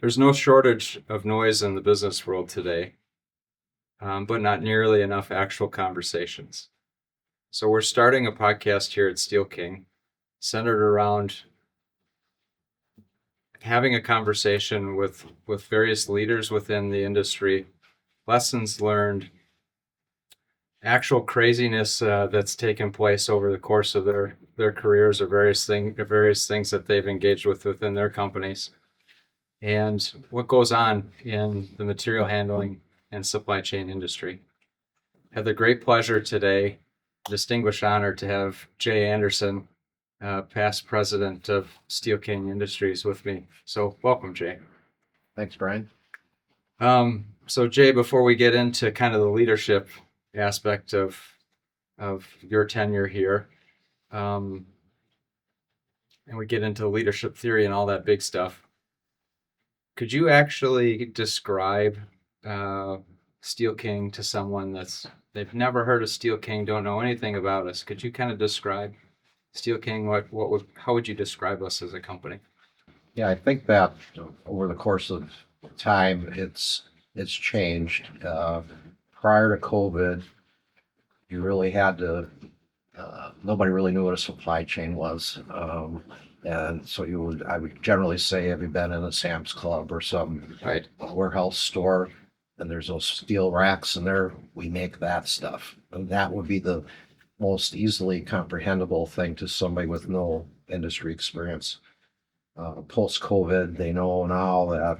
There's no shortage of noise in the business world today, but not nearly enough actual conversations. So we're starting a podcast here at Steel King centered around having a conversation with various leaders within the industry, lessons learned, actual craziness that's taken place over the course of their careers, or various things that they've engaged with within their companies, and what goes on in the material handling and supply chain industry. I have the great pleasure today, distinguished honor, to have Jay Anderson, past president of Steel King Industries, with me. So welcome, Jay. Thanks, Brian. So Jay, before we get into kind of the leadership aspect of your tenure here, and we get into leadership theory and all that big stuff, could you actually describe Steel King to someone they've never heard of Steel King, don't know anything about us? Could you kind of describe Steel King? How would you describe us as a company? Yeah, I think that over the course of time, it's changed. Prior to COVID, you really had to. Nobody really knew what a supply chain was, and so I would generally say, have you been in a Sam's Club or some Right. warehouse store? And there's those steel racks, and there we make that stuff, and that would be the most easily comprehensible thing to somebody with no industry experience. Post-COVID, they know now that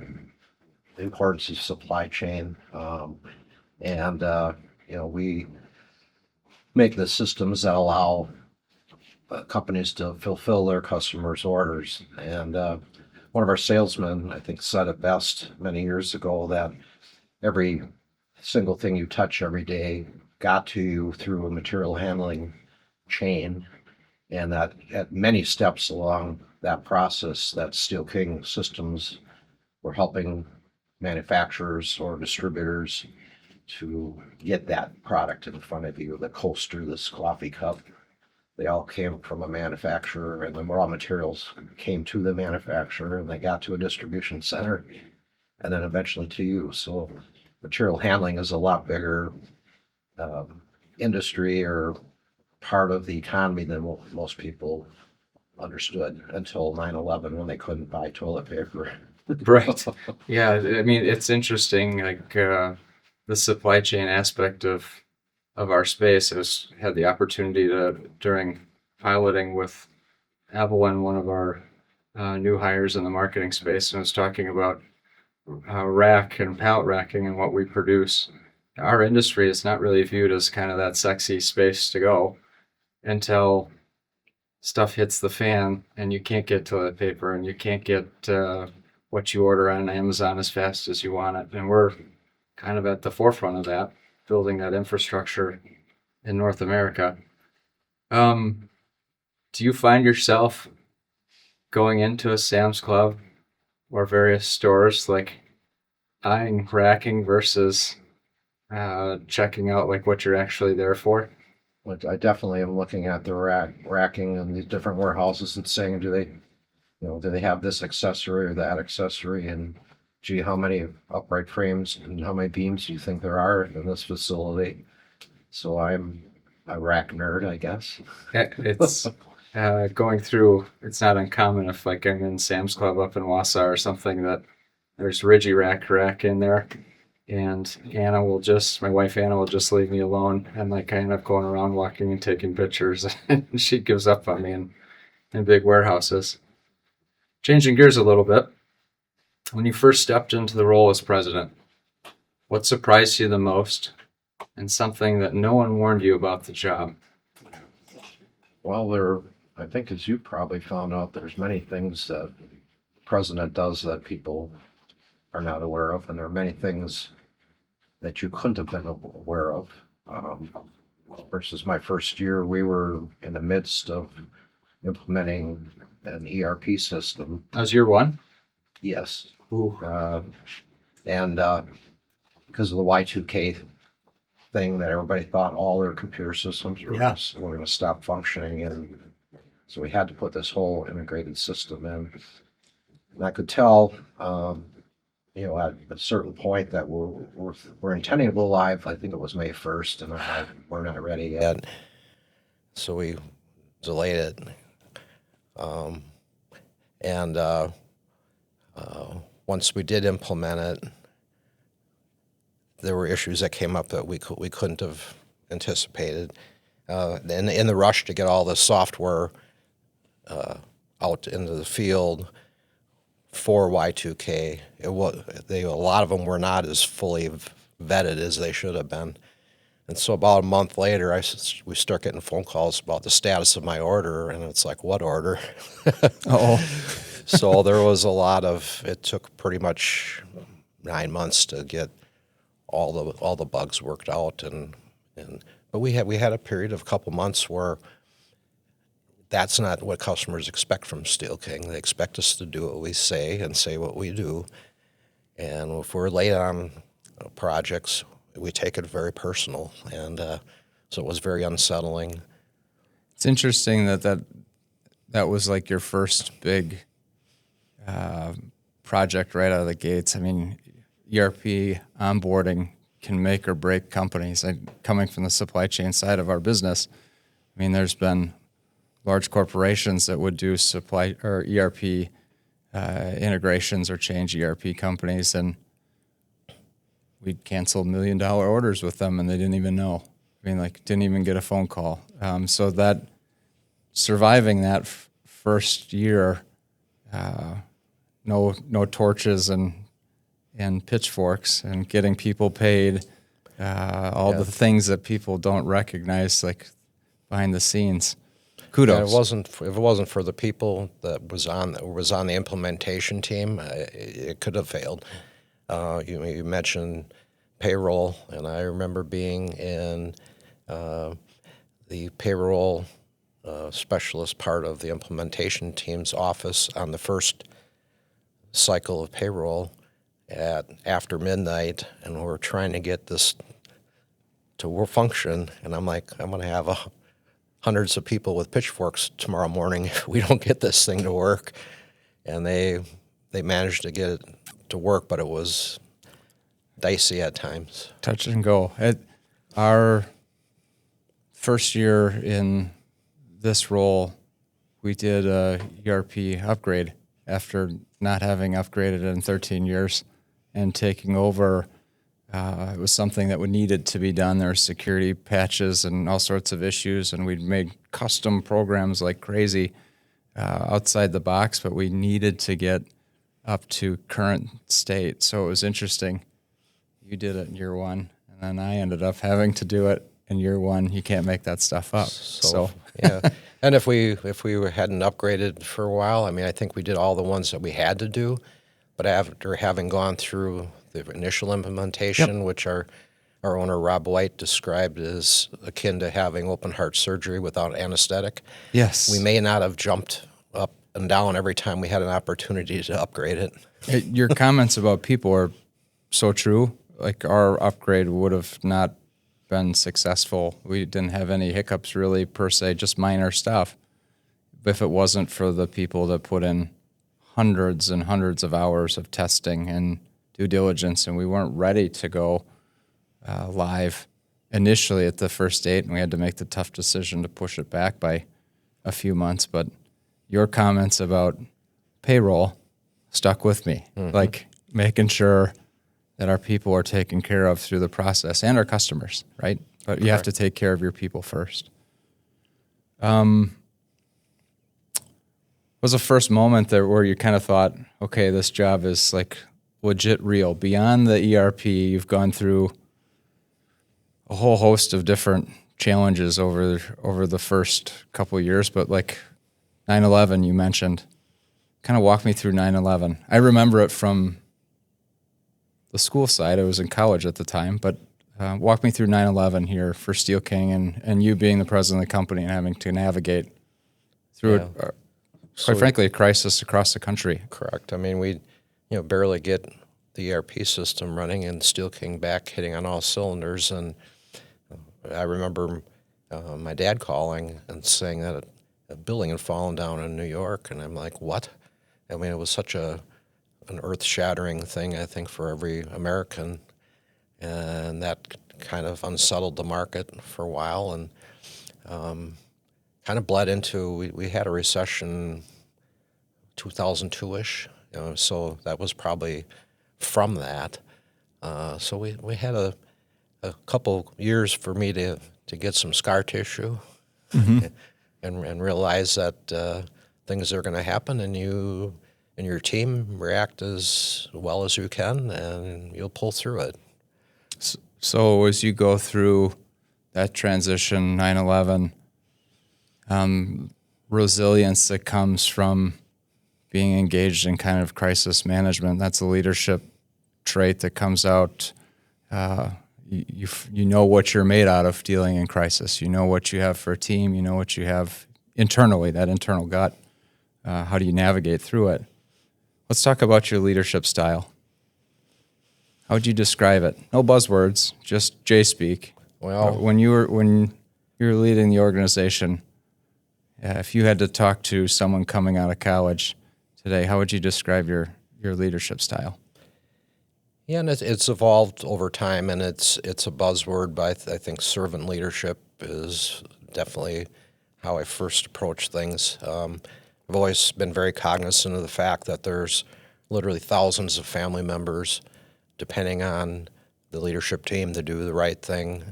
the importance of supply chain, and we make the systems that allow companies to fulfill their customers' orders. And one of our salesmen, I think, said it best many years ago that every single thing you touch every day got to you through a material handling chain, and that at many steps along that process, that Steel King systems were helping manufacturers or distributors to get that product in front of you. The coaster, this coffee cup, they all came from a manufacturer, and the raw materials came to the manufacturer, and they got to a distribution center, and then eventually to you. So material handling is a lot bigger industry or part of the economy than most people understood until 9/11, when they couldn't buy toilet paper. Right. Yeah, I mean, it's interesting, like the supply chain aspect of our space. Had the opportunity to, during piloting with Evelyn, one of our new hires in the marketing space, and was talking about rack and pallet racking and what we produce. Our industry is not really viewed as kind of that sexy space to go until stuff hits the fan and you can't get toilet paper and you can't get what you order on Amazon as fast as you want it. And we're kind of at the forefront of that, building that infrastructure in North America. Do you find yourself going into a Sam's Club or various stores, like eyeing racking versus checking out like what you're actually there for? But I definitely am looking at the racking in these different warehouses and saying, do they have this accessory or that accessory? And gee, how many upright frames and how many beams do you think there are in this facility? So I'm a rack nerd, I guess. It's going through. It's not uncommon if like I'm in Sam's Club up in Wausau or something that there's rack in there, and my wife Anna will just leave me alone, and like I end up going around walking and taking pictures, and she gives up on me in big warehouses. Changing gears a little bit, when you first stepped into the role as president, what surprised you the most, and something that no one warned you about the job? Well, I think, as you probably found out, there's many things that the president does that people are not aware of, and there are many things that you couldn't have been aware of. Versus my first year, we were in the midst of implementing an ERP system. That was year one? Yes. Ooh. And because of the Y2K thing, that everybody thought all their computer systems were going to stop functioning, and so we had to put this whole integrated system in. And I could tell at a certain point that we're intending to go live. I think it was May 1st, and I'm like, we're not ready yet. So we delayed it. And once we did implement it, there were issues that came up that we couldn't have anticipated. In the rush to get all the software out into the field for Y2K, a lot of them were not as fully vetted as they should have been. And so about a month later, we start getting phone calls about the status of my order, and it's like, what order? Oh, So there was it took pretty much 9 months to get all the bugs worked out, but we had a period of a couple months where that's not what customers expect from Steel King. They expect us to do what we say and say what we do. And if we're late on projects, we take it very personal. And so it was very unsettling. it's interesting that was like your first big project right out of the gates. I mean, ERP onboarding can make or break companies. Coming from the supply chain side of our business, I mean, there's been large corporations that would do supply or ERP integrations or change ERP companies, and we'd cancel $1 million orders with them, and they didn't even know. I mean, like, didn't even get a phone call. So that surviving that first year, no torches and pitchforks, and getting people paid, all the things that people don't recognize, like behind the scenes. Kudos. And if it wasn't for the people that was on the implementation team, it could have failed. You mentioned payroll, and I remember being in the payroll specialist part of the implementation team's office on the first cycle of payroll after midnight, and we're trying to get this to function, and I'm like, I'm going to have hundreds of people with pitchforks tomorrow morning if we don't get this thing to work. And they managed to get it to work, but it was dicey at times. Touch and go. Our first year in this role, we did a ERP upgrade after not having upgraded in 13 years and taking over. It was something that needed to be done. There were security patches and all sorts of issues, and we'd made custom programs like crazy outside the box, but we needed to get up to current state. So it was interesting. You did it in year one, and then I ended up having to do it in year one. You can't make that stuff up. So yeah. And if we hadn't upgraded for a while, I mean, I think we did all the ones that we had to do, but after having gone through the initial implementation, which our owner, Rob White, described as akin to having open heart surgery without anesthetic. Yes. We may not have jumped up and down every time we had an opportunity to upgrade it. Your comments about people are so true. Like, our upgrade would have not been successful. We didn't have any hiccups really per se, just minor stuff. If it wasn't for the people that put in hundreds and hundreds of hours of testing and due diligence, and we weren't ready to go live initially at the first date, and we had to make the tough decision to push it back by a few months. But your comments about payroll stuck with me, like making sure that our people are taken care of through the process, and our customers, right? But you have to take care of your people first. Was the first moment there where you kind of thought, okay, this job is like legit real? Beyond the ERP, you've gone through a whole host of different challenges over the first couple of years, but like 9/11 you mentioned. Kind of walk me through 9/11. I remember it from the school side. I was in college at the time, but walk me through 9/11 here for Steel King, and you being the president of the company and having to navigate through quite frankly, a crisis across the country. Correct. I mean, we barely get the ERP system running and Steel King back hitting on all cylinders. And I remember my dad calling and saying that a building had fallen down in New York, and I'm like, what? I mean, it was such a an earth-shattering thing, I think, for every American, and that kind of unsettled the market for a while, and kind of bled into we had a recession 2002-ish, so that was probably from that. So we had a couple years for me to get some scar tissue and realize that things are going to happen, and you and your team react as well as you can, and you'll pull through it. So as you go through that transition, 9/11, resilience that comes from being engaged in kind of crisis management, that's a leadership trait that comes out. You know what you're made out of dealing in crisis. You know what you have for a team. You know what you have internally, that internal gut. How do you navigate through it? Let's talk about your leadership style. How would you describe it? No buzzwords, just J-speak. Well, When you were leading the organization, if you had to talk to someone coming out of college today, how would you describe your leadership style? yeah, and it's evolved over time, and it's a buzzword, but I think servant leadership is definitely how I first approach things. I've always been very cognizant of the fact that there's literally thousands of family members depending on the leadership team to do the right thing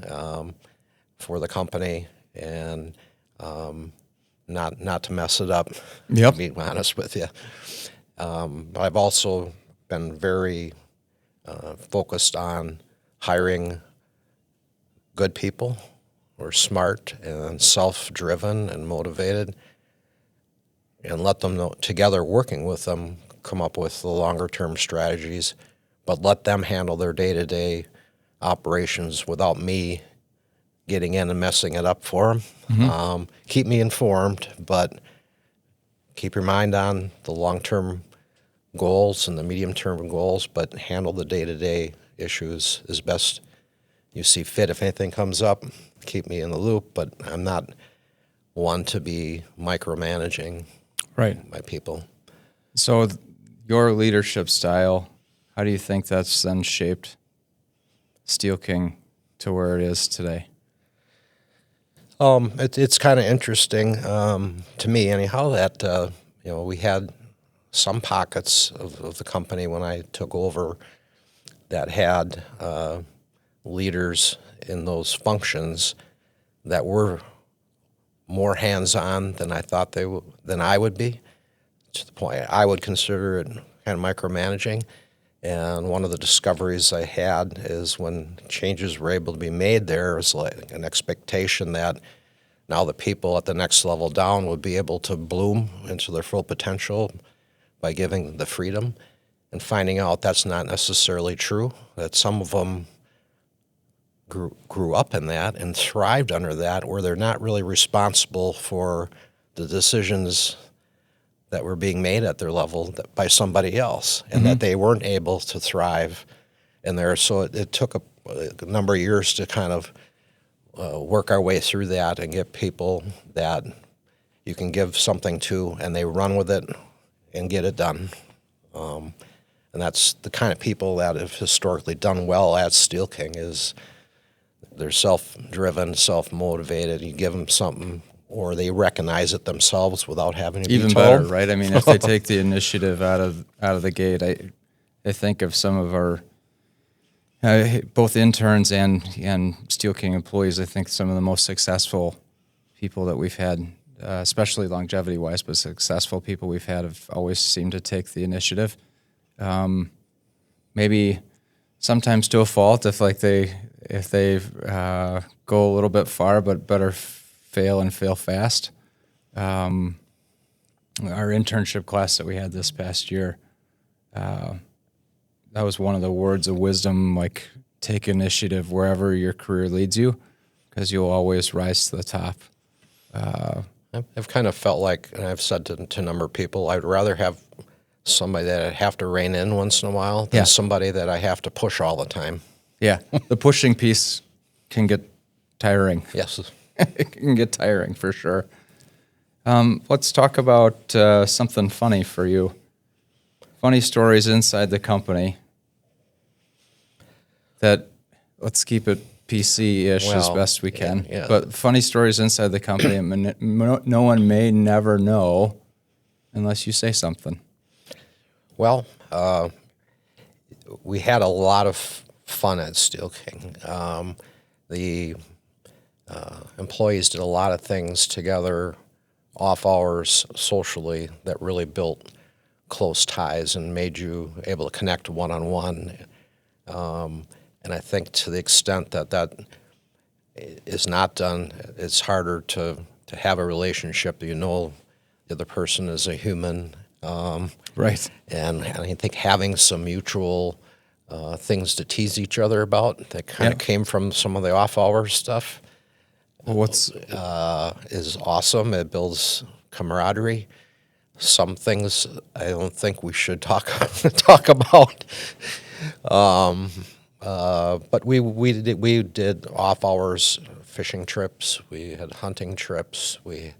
for the company and not to mess it up. Yep. To be honest with you, but I've also been very focused on hiring good people who are smart and self-driven and motivated, and let them know together, working with them, come up with the longer-term strategies, but let them handle their day-to-day operations without me getting in and messing it up for them. Keep me informed, but keep your mind on the long-term goals and the medium-term goals, but handle the day-to-day issues as best you see fit. If anything comes up, keep me in the loop, but I'm not one to be micromanaging my people. So your leadership style, how do you think that's then shaped Steel King to where it is today? It's kind of interesting to me, anyhow, that we had some pockets of the company when I took over that had leaders in those functions that were more hands-on than I thought than I would be, to the point I would consider it kind of micromanaging. And one of the discoveries I had is when changes were able to be made, there was like an expectation that now the people at the next level down would be able to bloom into their full potential by giving the freedom, and finding out that's not necessarily true, that some of them grew up in that and thrived under that, where they're not really responsible for the decisions that were being made at their level by somebody else, and that they weren't able to thrive in there. So it took a number of years to kind of work our way through that and get people that you can give something to and they run with it and get it done. And that's the kind of people that have historically done well at Steel King. Is they're self-driven, self-motivated. You give them something, or they recognize it themselves without having to be told. Even better, right? I mean, if they take the initiative out of the gate, I think of some of our both interns and Steel King employees. I think some of the most successful people that we've had, especially longevity-wise, but successful people we've had have always seemed to take the initiative. Maybe sometimes to a fault if they go a little bit far, but better fail and fail fast. Our internship class that we had this past year, that was one of the words of wisdom, like take initiative wherever your career leads you, because you'll always rise to the top. I've kind of felt like, and I've said to a number of people, I'd rather have somebody that I have to rein in once in a while than somebody that I have to push all the time. Yeah, the pushing piece can get tiring. Yes. It can get tiring for sure. Let's talk about something funny for you. funny stories inside the company that, let's keep it PC-ish as Well, best we can. yeah. But funny stories inside the company, no one may never know unless you say something. Well, we had a lot of fun at Steel King. The employees did a lot of things together off hours socially that really built close ties and made you able to connect one-on-one. And I think to the extent that that is not done, it's harder to have a relationship. You know the other person is a human. Right. And I think having some mutual things to tease each other about that kind of came from some of the off-hour stuff Well, is awesome. It builds camaraderie. Some things I don't think we should talk about. But we did off hours fishing trips. We had hunting trips. We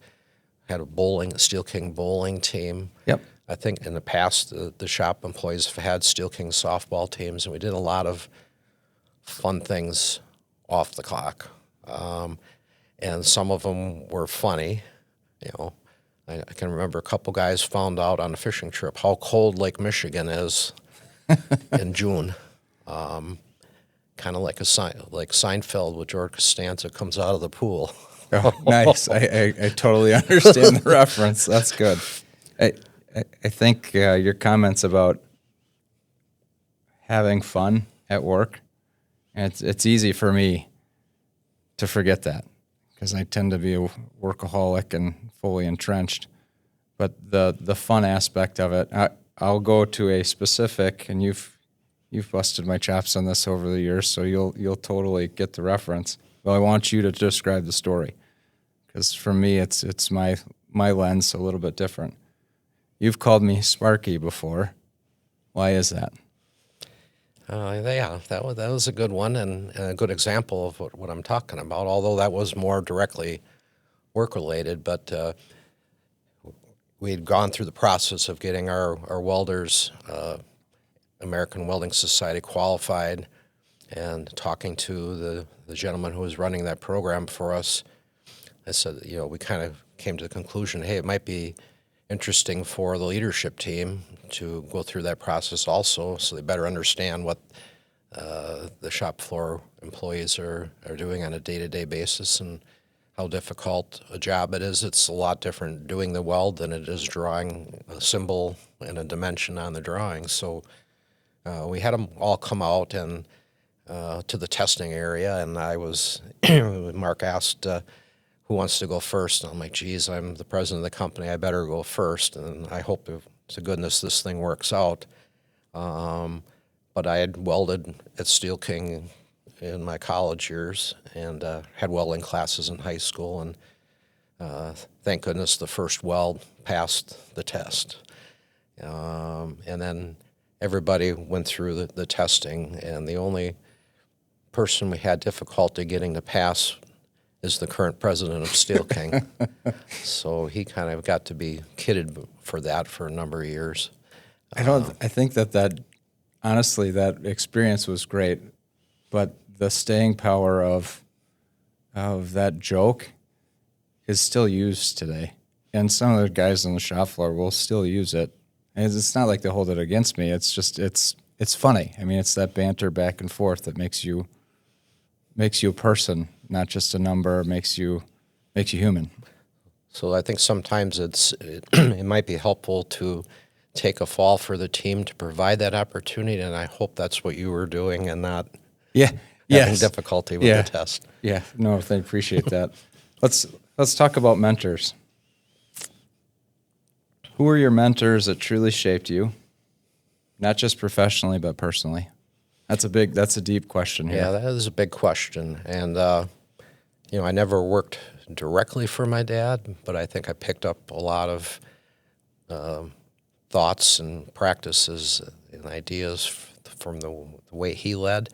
had a Steel King bowling team. Yep. I think in the past the shop employees have had Steel King softball teams, and we did a lot of fun things off the clock. And some of them were funny. You know, I can remember a couple guys found out on a fishing trip how cold Lake Michigan is in June. Kind of like like Seinfeld with George Costanza comes out of the pool. Oh, nice. I totally understand the reference. That's good. I think your comments about having fun at work, and it's easy for me to forget that because I tend to be a workaholic and fully entrenched. But the fun aspect of it, I'll go to a specific, and you've busted my chops on this over the years, so you'll totally get the reference. Well, I want you to describe the story because for me, it's my lens a little bit different. You've called me Sparky before. Why is that? Yeah, that was a good one and a good example of what I'm talking about, although that was more directly work-related. But we had gone through the process of getting our welders, American Welding Society, qualified, and talking to the gentleman who was running that program for us. I said, we kind of came to the conclusion, hey, it might be interesting for the leadership team to go through that process also, so they better understand what the shop floor employees are doing on a day-to-day basis and how difficult a job it is. It's a lot different doing the weld than it is drawing a symbol and a dimension on the drawing. So we had them all come out and to the testing area, and Mark asked, who wants to go first? And I'm like, geez, I'm the president of the company. I better go first. And I hope to goodness this thing works out. But I had welded at Steel King in my college years and had welding classes in high school. And thank goodness the first weld passed the test. And then everybody went through the testing. And the only person we had difficulty getting to pass is the current president of Steel King. So he kind of got to be kidded for that for a number of years. I think that honestly, that experience was great, but the staying power of that joke is still used today. And some of the guys on the shop floor will still use it. And it's not like they hold it against me. It's just, it's funny. I mean, it's that banter back and forth that makes you a person, not just a number, makes you human. So I think sometimes it might be helpful to take a fall for the team to provide that opportunity, and I hope that's what you were doing and not having difficulty with the test. Yeah, no, I appreciate that. Let's talk about mentors. Who are your mentors that truly shaped you, not just professionally but personally? That's a deep question here. Yeah, that is a big question. And, I never worked directly for my dad, but I think I picked up a lot of thoughts and practices and ideas from the way he led.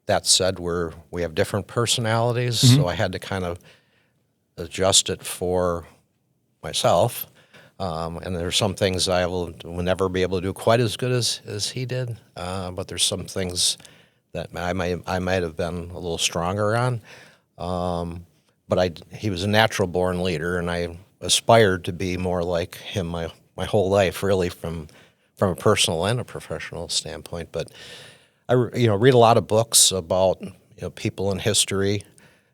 That said, we have different personalities, so I had to kind of adjust it for myself. And there's some things I will never be able to do quite as good as he did. But there's some things that I might have been a little stronger on. But he was a natural born leader, and I aspired to be more like him my whole life, really, from a personal and a professional standpoint. But I read a lot of books about people in history,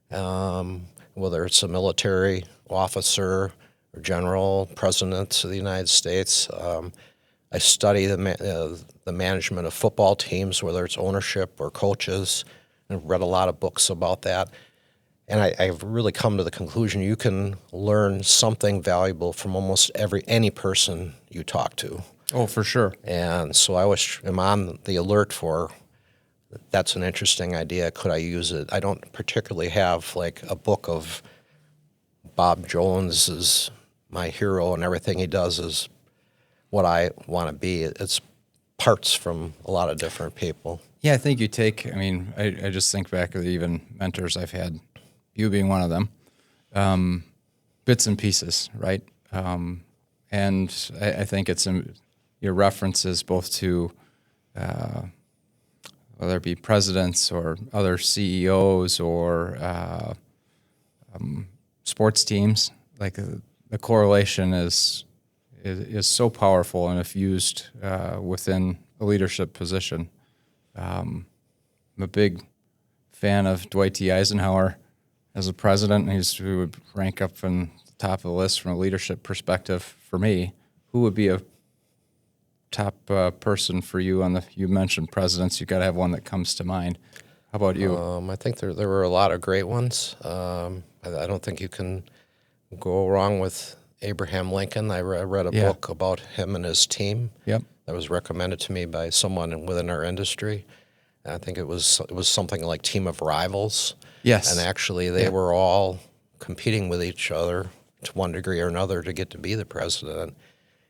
whether it's a military officer or general, president of the United States. I study the management of football teams, whether it's ownership or coaches, and read a lot of books about that. And I've really come to the conclusion you can learn something valuable from almost any person you talk to. Oh, for sure. And so I am on the alert for, that's an interesting idea. Could I use it? I don't particularly have like a book of Bob Jones is my hero and everything he does is what I want to be. It's parts from a lot of different people. Yeah, I think I just think back to even mentors I've had, you being one of them, bits and pieces, right? And I think it's your references both to whether it be presidents or other CEOs or sports teams, like the correlation is so powerful, and if used within a leadership position. I'm a big fan of Dwight D. Eisenhower as a president. He would rank up in the top of the list from a leadership perspective for me. Who would be a top person for you you mentioned presidents, you got to have one that comes to mind. How about you? I think there were a lot of great ones. I don't think you can go wrong with Abraham Lincoln. I read a book about him and his team. Yep. That was recommended to me by someone within our industry. I think it was something like Team of Rivals. Yes. And actually they were all competing with each other to one degree or another to get to be the president.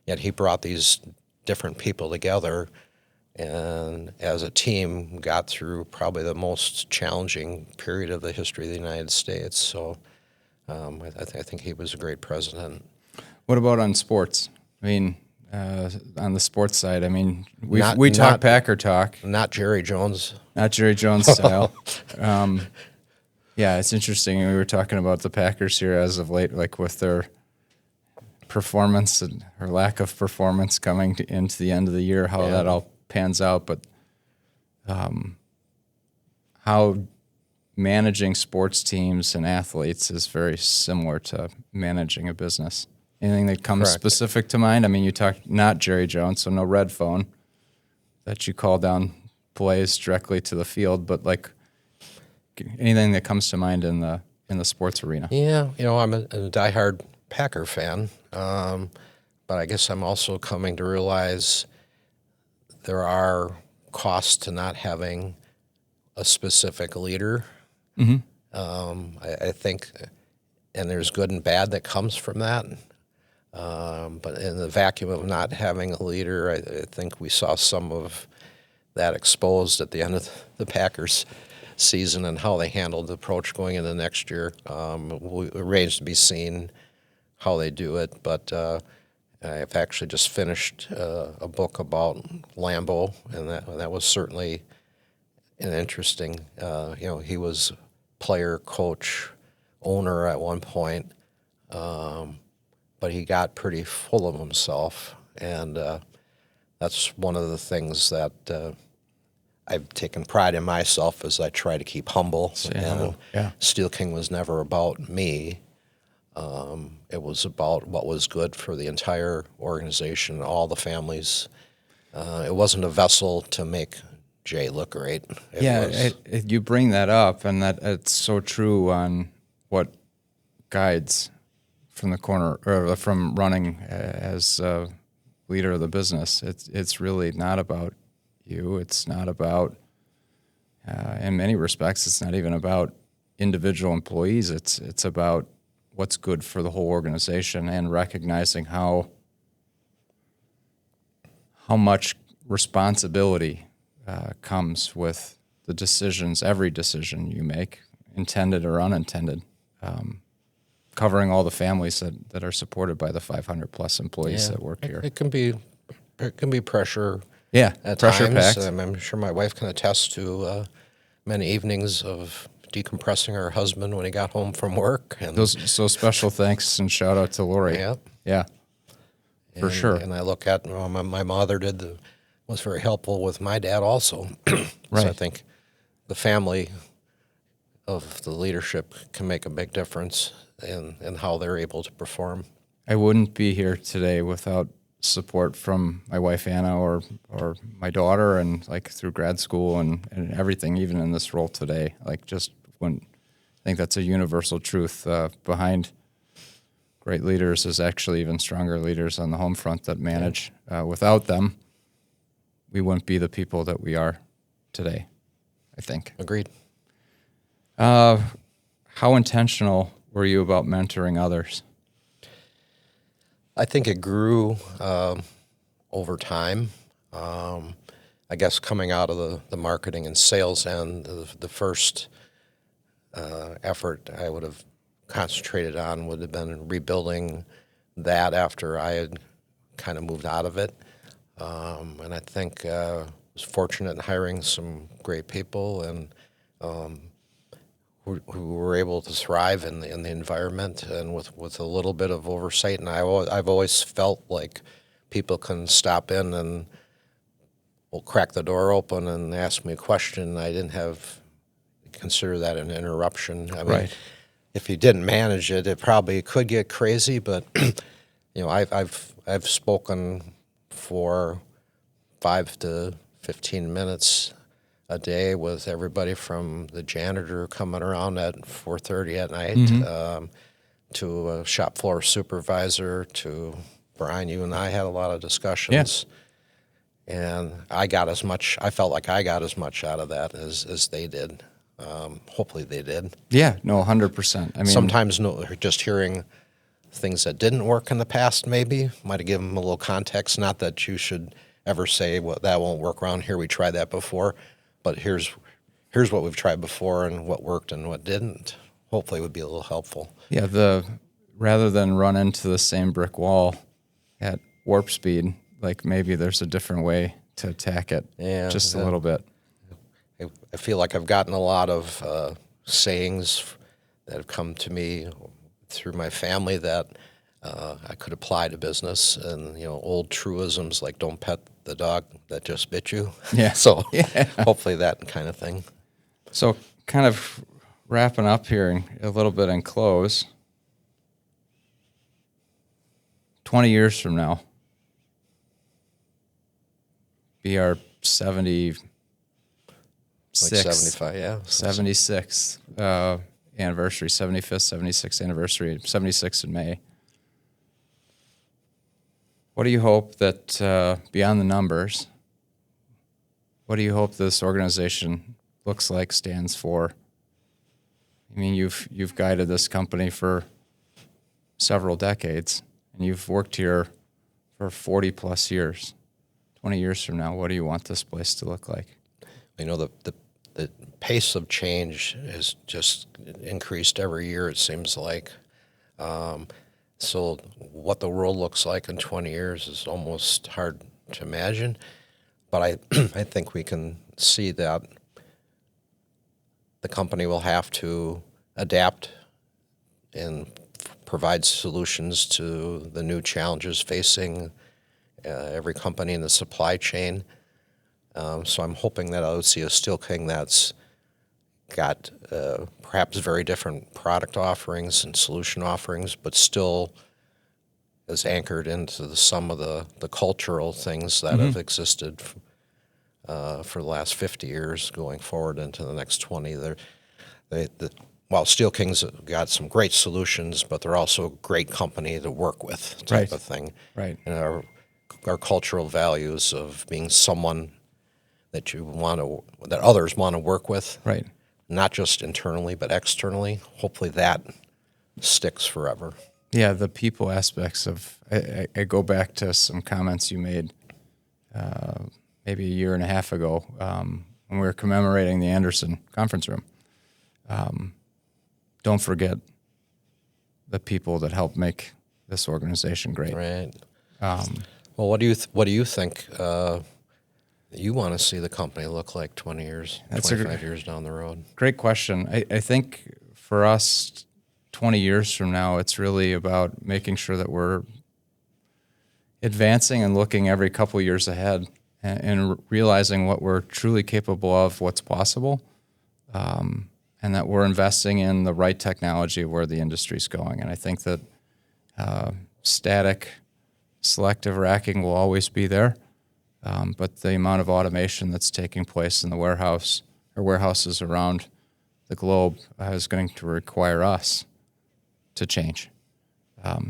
Yet he brought these different people together and as a team got through probably the most challenging period of the history of the United States. So I think he was a great president. What about on sports? On the sports side, we talk Packer talk. Not Jerry Jones. Not Jerry Jones style. Yeah, it's interesting. We were talking about the Packers here as of late, like with their performance or lack of performance coming into the end of the year, how that all pans out. But how managing sports teams and athletes is very similar to managing a business. Anything that comes specific to mind? You talked not Jerry Jones, so no red phone that you call down plays directly to the field, but like anything that comes to mind in the sports arena. Yeah, I'm a diehard Packer fan, but I guess I'm also coming to realize there are costs to not having a specific leader. Mm-hmm. I think, and there's good and bad that comes from that. But in the vacuum of not having a leader, I think we saw some of that exposed at the end of the Packers season and how they handled the approach going into next year. It remains to be seen how they do it, but I've actually just finished a book about Lambeau, and that was certainly an interesting. He was player, coach, owner at one point. But he got pretty full of himself, and that's one of the things that I've taken pride in myself as I try to keep humble. Steel King was never about me. It was about what was good for the entire organization, all the families. It wasn't a vessel to make Jay look great. You bring that up, and it's so true on what guides from the corner or from running as leader of the business. It's really not about you. It's not about, in many respects, it's not even about individual employees. It's about what's good for the whole organization and recognizing how much responsibility comes with the decisions, every decision you make, intended or unintended. covering all the families that are supported by the 500 plus employees that work here. It can be pressure Yeah, at pressure times. packed. I'm sure my wife can attest to many evenings of decompressing her husband when he got home from work. And So special thanks and shout out to Lori. yeah, Yeah, for sure. And I look at my mother was very helpful with my dad also. So I Right. think the family of the leadership can make a big difference in how they're able to perform. I wouldn't be here today without support from my wife Anna or my daughter, and like through grad school and everything, even in this role today. Like just when I think that's a universal truth behind great leaders is actually even stronger leaders on the home front that manage. Without them, we wouldn't be the people that we are today, I think. Agreed. How intentional were you about mentoring others? I think it grew over time. I guess coming out of the marketing and sales end, the first effort I would have concentrated on would have been rebuilding that after I had kind of moved out of it. And I think I was fortunate in hiring some great people and who were able to thrive in the environment and with a little bit of oversight. And I've always felt like people can stop in and will crack the door open and ask me a question. I didn't consider that an interruption. I mean, Right. if you didn't manage it, it probably could get crazy. But I've spoken for 5 to 15 minutes a day with everybody from the janitor coming around at 4:30 at night to a shop floor supervisor to Brian. You and I had a lot of discussions. And I felt like I got as much out of that as they did. Hopefully they did. Yeah, no, 100%. I mean, Sometimes just hearing things that didn't work in the past maybe might have given them a little context. Not that you should ever say, well, that won't work around here. We tried that before. But here's what we've tried before and what worked and what didn't. Hopefully it would be a little helpful. yeah, rather than run into the same brick wall at warp speed, like maybe there's a different way to attack it. Yeah, just a yeah. little bit. I feel like I've gotten a lot of sayings that have come to me through my family that I could apply to business, and old truisms like "Don't pet the dog that just bit you." Yeah. So hopefully that kind of thing. So kind of wrapping up here a little bit and close. 20 years from now, be our 76th 75, yeah. 76th anniversary, 75th, 76th anniversary, 76th in May. What do you hope that, beyond the numbers, what do you hope this organization looks like, stands for? I mean, you've guided this company for several decades, and you've worked here for 40 plus years. 20 years from now, what do you want this place to look like? The pace of change has just increased every year, it seems like. So what the world looks like in 20 years is almost hard to imagine. But I think we can see that the company will have to adapt and provide solutions to the new challenges facing every company in the supply chain. So I'm hoping that I'll see a Steel King that's got perhaps very different product offerings and solution offerings, but still is anchored into some of the cultural things that have existed for the last 50 years going forward into the next 20. While Steel King's got some great solutions, but they're also a great company to work with type of thing. Right. And our cultural values of being someone that that others want to work with. Right. Not just internally, but externally. Hopefully that sticks forever. Yeah, the people aspects of, I go back to some comments you made maybe a year and a half ago when we were commemorating the Anderson conference room. Don't forget the people that help make this organization great. Right. Well, what do you think you want to see the company look like 20 years, That's 25 years down the road? Great question. I think for us, 20 years from now, it's really about making sure that we're advancing and looking every couple years ahead and realizing what we're truly capable of, what's possible, and that we're investing in the right technology where the industry's going. And I think that static, selective racking will always be there, but the amount of automation that's taking place in the warehouse or warehouses around the globe is going to require us to change.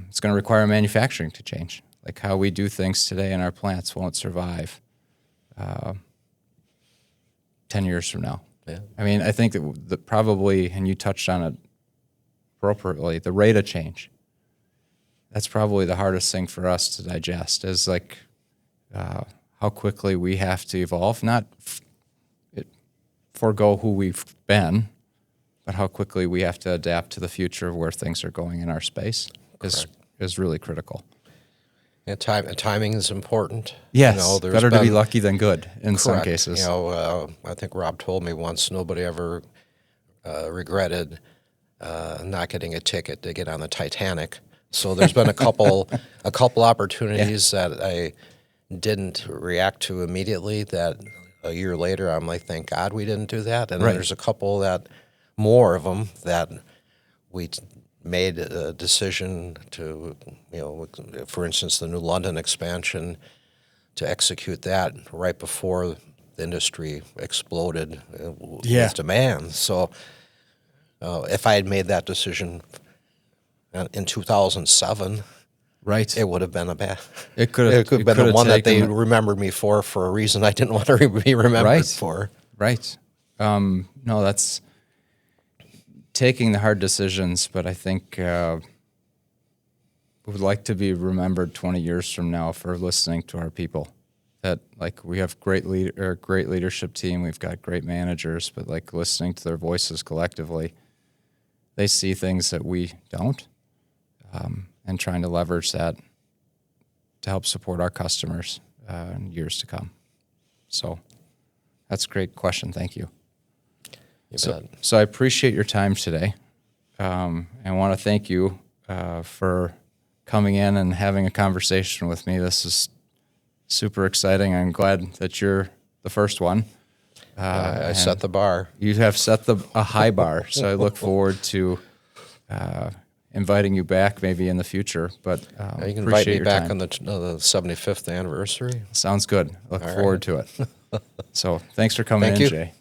It's going to require manufacturing to change. Like how we do things today in our plants won't survive 10 years from now. Yeah. I mean, I think that probably, and you touched on it appropriately, the rate of change. That's probably the hardest thing for us to digest is like how quickly we have to evolve, not forego who we've been, but how quickly we have to adapt to the future of where things are going in our space is really critical. And timing is important. Yes, there's better to be been- lucky than good in some Correct. cases. I think Rob told me once nobody ever regretted not getting a ticket to get on the Titanic. So there's been a couple opportunities that I didn't react to immediately. That a year later, I'm like, thank God we didn't do that. And then Right. there's a couple more of them that we made a decision to, for instance, the new London expansion, to execute that right before the industry exploded with demand. So if I had made that decision in 2007, Right. it would have been It could have been the one that they taken- remembered me for a reason I didn't want to be remembered Right. for. Right. No, that's taking the hard decisions, but I think we would like to be remembered 20 years from now for listening to our people. That like we have great leadership team, we've got great managers, but like listening to their voices collectively, they see things that we don't, and trying to leverage that to help support our customers in years to come. So that's a great question. Thank you. You So, bet. so I appreciate your time today. I want to thank you for coming in and having a conversation with me. This is super exciting. I'm glad that you're the first one. I set the bar. You have set a high bar, so I look forward to inviting you back maybe in the future. But You can invite appreciate me your back time. on the 75th anniversary. Sounds good. Look All forward to it. So thanks for coming Thank in, you. Jay.